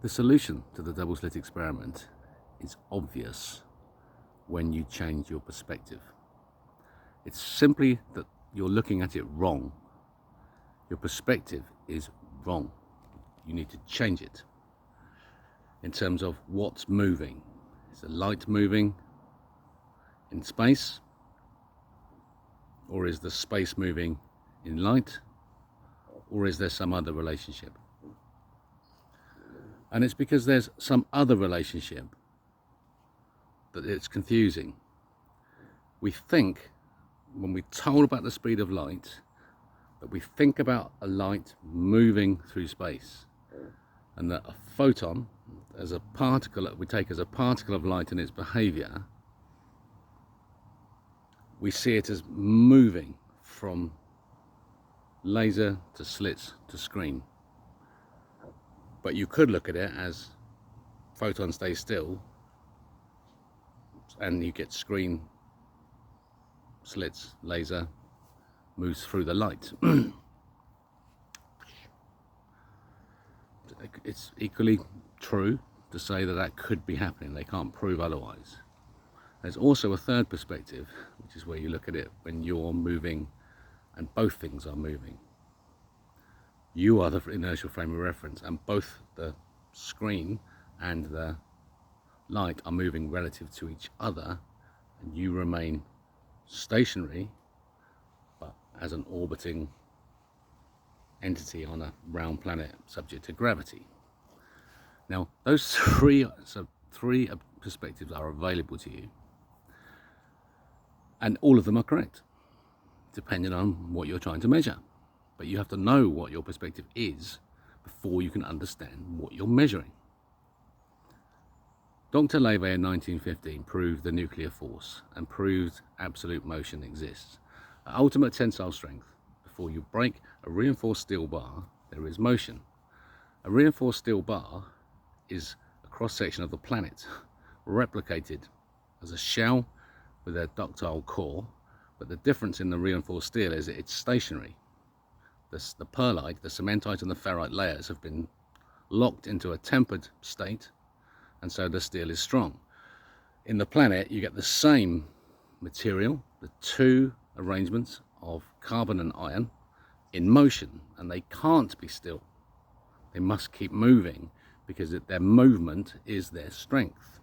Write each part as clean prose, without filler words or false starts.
The solution to the double slit experiment is obvious when you change your perspective. It's simply that you're looking at it wrong. Your perspective is wrong. You need to change it in terms of what's moving. Is the light moving in space, or is the space moving in light, or is there some other relationship? And it's because there's some other relationship that it's confusing. We think, when we're told about the speed of light, that we think about a light moving through space, and that a photon, as a particle that we take as a particle of light in its behavior, we see it as moving from laser to slits to screen. But you could look at it as photon stays still and you get screen, slits, laser, moves through the light. It's equally true to say that that could be happening. They can't prove otherwise. There's also a third perspective, which is where you look at it when you're moving and both things are moving. You are the inertial frame of reference, and both the screen and the light are moving relative to each other, and you remain stationary but as an orbiting entity on a round planet subject to gravity. Now, those three perspectives are available to you, and all of them are correct, depending on what you're trying to measure. But you have to know what your perspective is before you can understand what you're measuring. Dr. Levy in 1915 proved the nuclear force and proved absolute motion exists. At ultimate tensile strength, before you break a reinforced steel bar, there is motion. A reinforced steel bar is a cross-section of the planet, replicated as a shell with a ductile core, but the difference in the reinforced steel is that it's stationary. The pearlite, the cementite and the ferrite layers have been locked into a tempered state, and so the steel is strong. In the planet, you get the same material, the two arrangements of carbon and iron, in motion, and they can't be still. They must keep moving because their movement is their strength.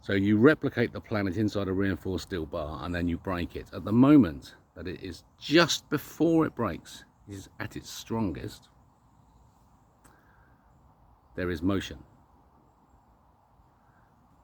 So you replicate the planet inside a reinforced steel bar and then you break it. At the moment that it is just before it breaks, is at its strongest, there is motion.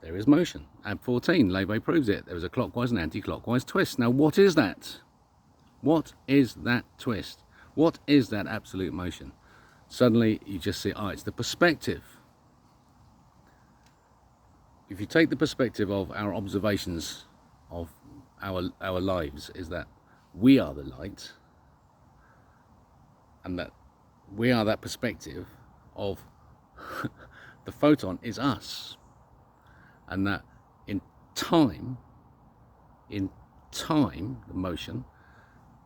There is motion. Ab 14, Levy proves it. There is a clockwise and anti-clockwise twist. Now what is that? What is that twist? What is that absolute motion? Suddenly you just see, it's the perspective. If you take the perspective of our observations of our lives, is that we are the light, and that we are that perspective of the photon is us, and that in time, the motion,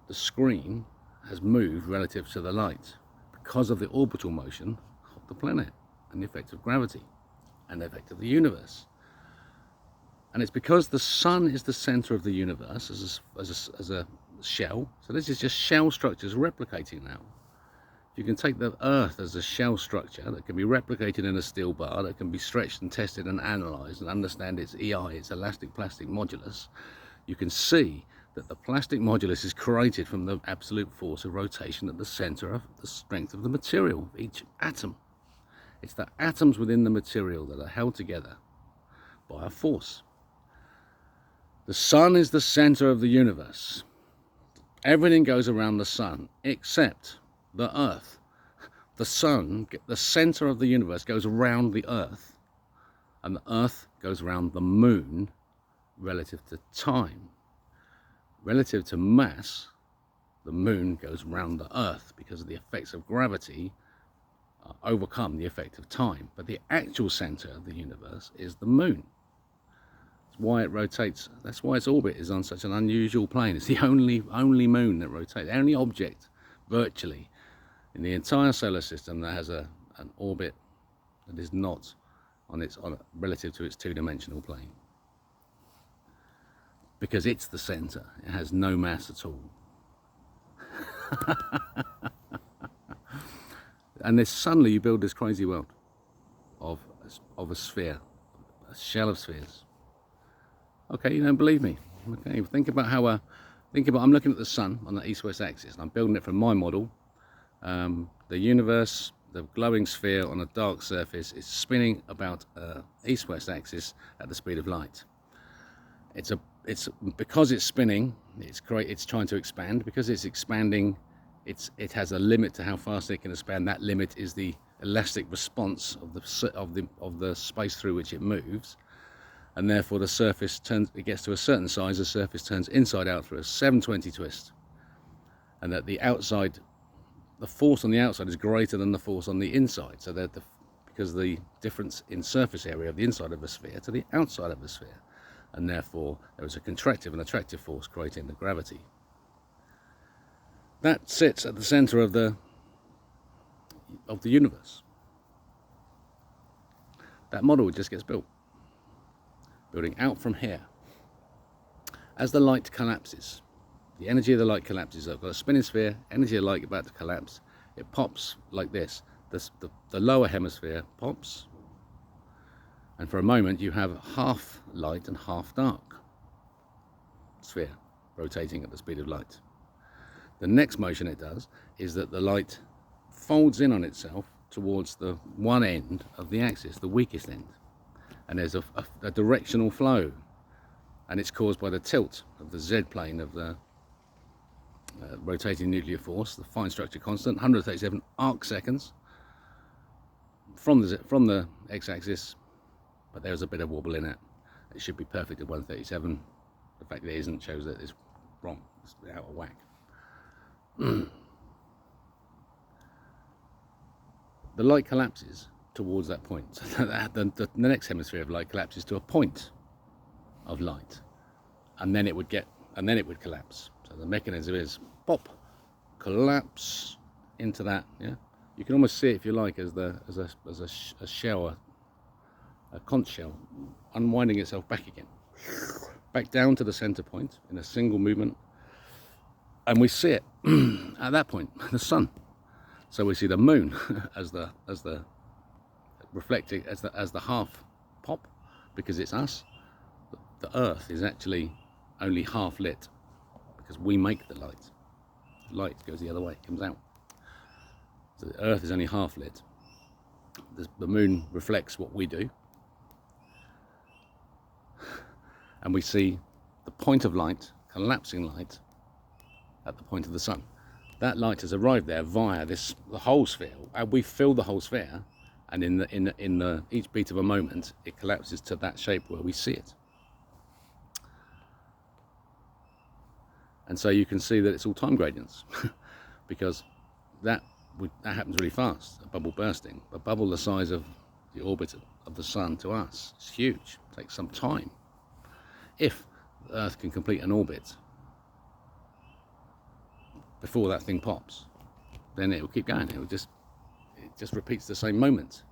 the screen has moved relative to the light because of the orbital motion of the planet and the effect of gravity and the effect of the universe. And it's because the sun is the center of the universe as a shell. So this is just shell structures replicating now. You can take the Earth as a shell structure that can be replicated in a steel bar, that can be stretched and tested and analyzed and understand its EI, its elastic plastic modulus. You can see that the plastic modulus is created from the absolute force of rotation at the center of the strength of the material, of each atom. It's the atoms within the material that are held together by a force. The sun is the center of the universe. Everything goes around the sun except the Earth. The sun, the center of the universe, goes around the Earth, and the Earth goes around the moon relative to time. Relative to mass, the moon goes around the Earth because of the effects of gravity overcome the effect of time. But the actual center of the universe is the moon. That's why it rotates. That's why its orbit is on such an unusual plane. It's the only moon that rotates, the only object virtually in the entire solar system that has a an orbit that is not relative to its two-dimensional plane, because it's the center. It has no mass at all. And then suddenly you build this crazy world of a sphere, a shell of spheres. Okay, you don't believe me. Okay, think about I'm looking at the sun on the east-west axis, and I'm building it from my model. The universe, the glowing sphere on a dark surface, is spinning about east-west axis at the speed of light. It's because it's spinning, it's trying to expand. Because it's expanding, it has a limit to how fast it can expand. That limit is the elastic response of the space through which it moves, and therefore the surface it gets to a certain size, the surface turns inside out through a 720 twist, and that the force on the outside is greater than the force on the inside, so that because the difference in surface area of the inside of a sphere to the outside of a sphere, and therefore there is a contractive and attractive force creating the gravity. That sits at the center of the universe. That model just gets built, building out from here. As the light collapses, the energy of the light collapses. I've got a spinning sphere, energy of light about to collapse. It pops like this. The lower hemisphere pops, and for a moment you have half light and half dark sphere rotating at the speed of light. The next motion it does is that the light folds in on itself towards the one end of the axis, the weakest end, and there's a directional flow, and it's caused by the tilt of the Z plane of the rotating nuclear force, the fine structure constant, 137 arc seconds from the x-axis, but there's a bit of wobble in it. It should be perfect at 137. The fact that it isn't shows that it's wrong, it's out of whack. The light collapses towards that point. So the next hemisphere of light collapses to a point of light, and then it would collapse. So the mechanism is pop, collapse into that. Yeah, you can almost see it, if you like, as a shell, a conch shell, unwinding itself back again, back down to the center point in a single movement, and we see it at that point, the sun. So we see the moon as the reflecting as the half pop, because it's us. The Earth is actually only half lit because we make the light. The light goes the other way, comes out. So the Earth is only half lit. The moon reflects what we do, and we see the point of light, collapsing light, at the point of the sun. That light has arrived there via the whole sphere, and we fill the whole sphere, and in each beat of a moment it collapses to that shape where we see it. And so you can see that it's all time gradients because that happens really fast, a bubble bursting. A bubble the size of the orbit of the sun to us is huge. It takes some time. If the Earth can complete an orbit before that thing pops, then it will keep going. It just repeats the same moment.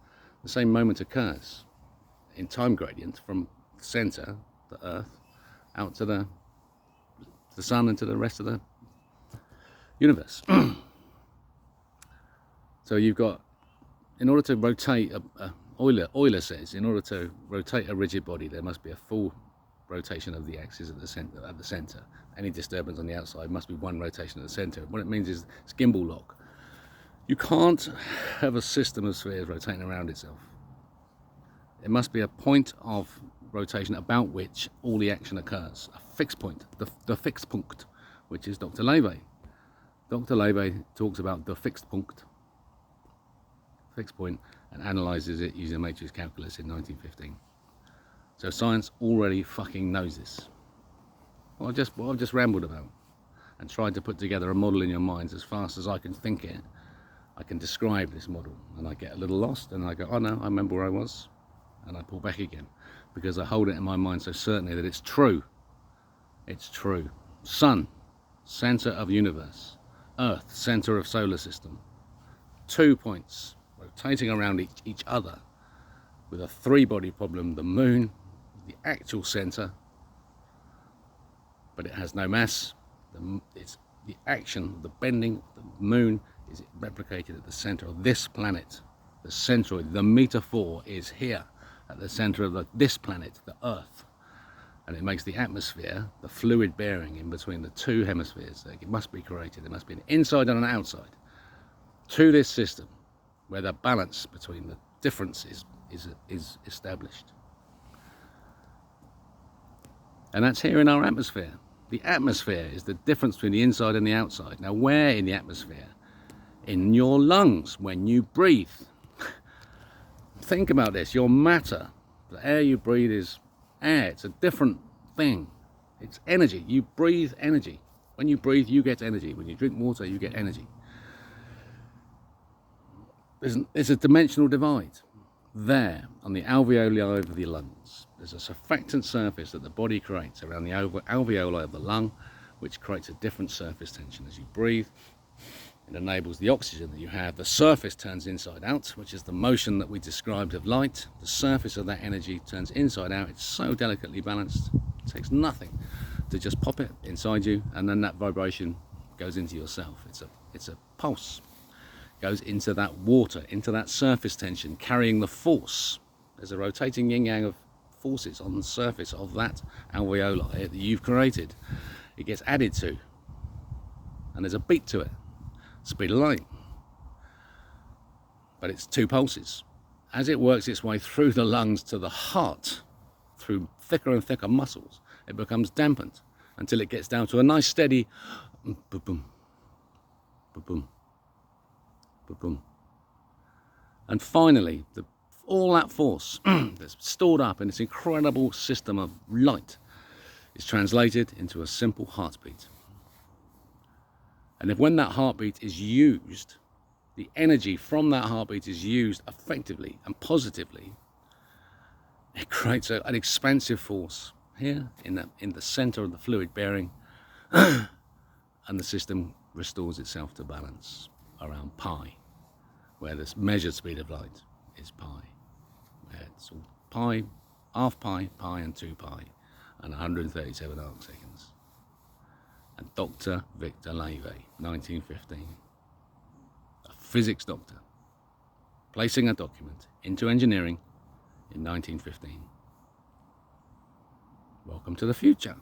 The same moment occurs in time gradient from the center, the Earth, out to the sun and to the rest of the universe. So you've got, in order to rotate, Euler says, in order to rotate a rigid body, there must be a full rotation of the axis at the center. Any disturbance on the outside must be one rotation at the center. What it means is it's gimbal lock. You can't have a system of spheres rotating around itself. It must be a point of rotation about which all the action occurs, a fixed point, the fixed punct, which is Dr. Levy. Dr. Levy talks about the fixed punct, fixed point, and analyzes it using matrix calculus in 1915. So science already fucking knows this. What I've just rambled about and tried to put together a model in your minds as fast as I can think it. I can describe this model, and I get a little lost, and I go, oh no, I remember where I was, and I pull back again because I hold it in my mind so certainly that it's true. It's true. Sun, center of universe. Earth, center of solar system. 2 points rotating around each other with a three-body problem: the moon, the actual center, but it has no mass. It's the action, the bending, the moon is replicated at the center of this planet. The centroid, the metaphor, is here at the center of this planet, the Earth. And it makes the atmosphere, the fluid bearing in between the two hemispheres. It must be created. There must be an inside and an outside to this system, where the balance between the difference is established. And that's here in our atmosphere. The atmosphere is the difference between the inside and the outside. Now, where in the atmosphere? In your lungs, when you breathe. Think about this. Your matter, the air you breathe, is air. It's a different thing. It's energy. You breathe energy. When you breathe, you get energy. When you drink water, you get energy. There's a dimensional divide there on the alveoli over the lungs. There's a surfactant surface that the body creates around the alveoli of the lung, which creates a different surface tension as you breathe. It enables the oxygen that you have. The surface turns inside out, which is the motion that we described of light. The surface of that energy turns inside out. It's so delicately balanced. It takes nothing to just pop it inside you, and then that vibration goes into yourself. It's a pulse. Goes into that water, into that surface tension, carrying the force. There's a rotating yin-yang of forces on the surface of that alveoli that you've created. It gets added to, and there's a beat to it, speed of light. But it's two pulses. As it works its way through the lungs to the heart, through thicker and thicker muscles, it becomes dampened until it gets down to a nice steady boom, boom, boom. Boom. And finally, all that force that's stored up in this incredible system of light is translated into a simple heartbeat. And when that heartbeat is used, the energy from that heartbeat is used effectively and positively, it creates an expansive force here in the center of the fluid bearing, and the system restores itself to balance around pi, where this measured speed of light is pi, where it's all pi, half pi, pi and 2 pi, and 137 arc seconds. And Dr. Victor Levy, 1915, a physics doctor, placing a document into engineering in 1915. Welcome to the future.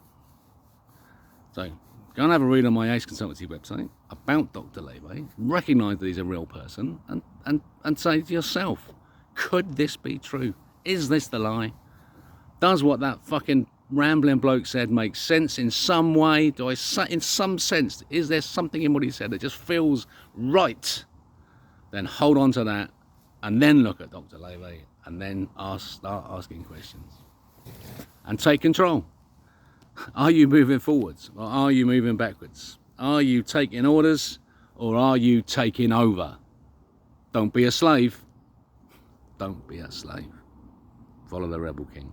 So, go and have a read on my ACE Consultancy website about Dr. Levy, recognise that he's a real person, and say to yourself, could this be true? Is this the lie? Does what that fucking rambling bloke said make sense in some way? In some sense, is there something in what he said that just feels right? Then hold on to that, and then look at Dr. Levy, and then start asking questions. And take control. Are you moving forwards, or are you moving backwards? Are you taking orders, or are you taking over? Don't be a slave. Don't be a slave. Follow the rebel king.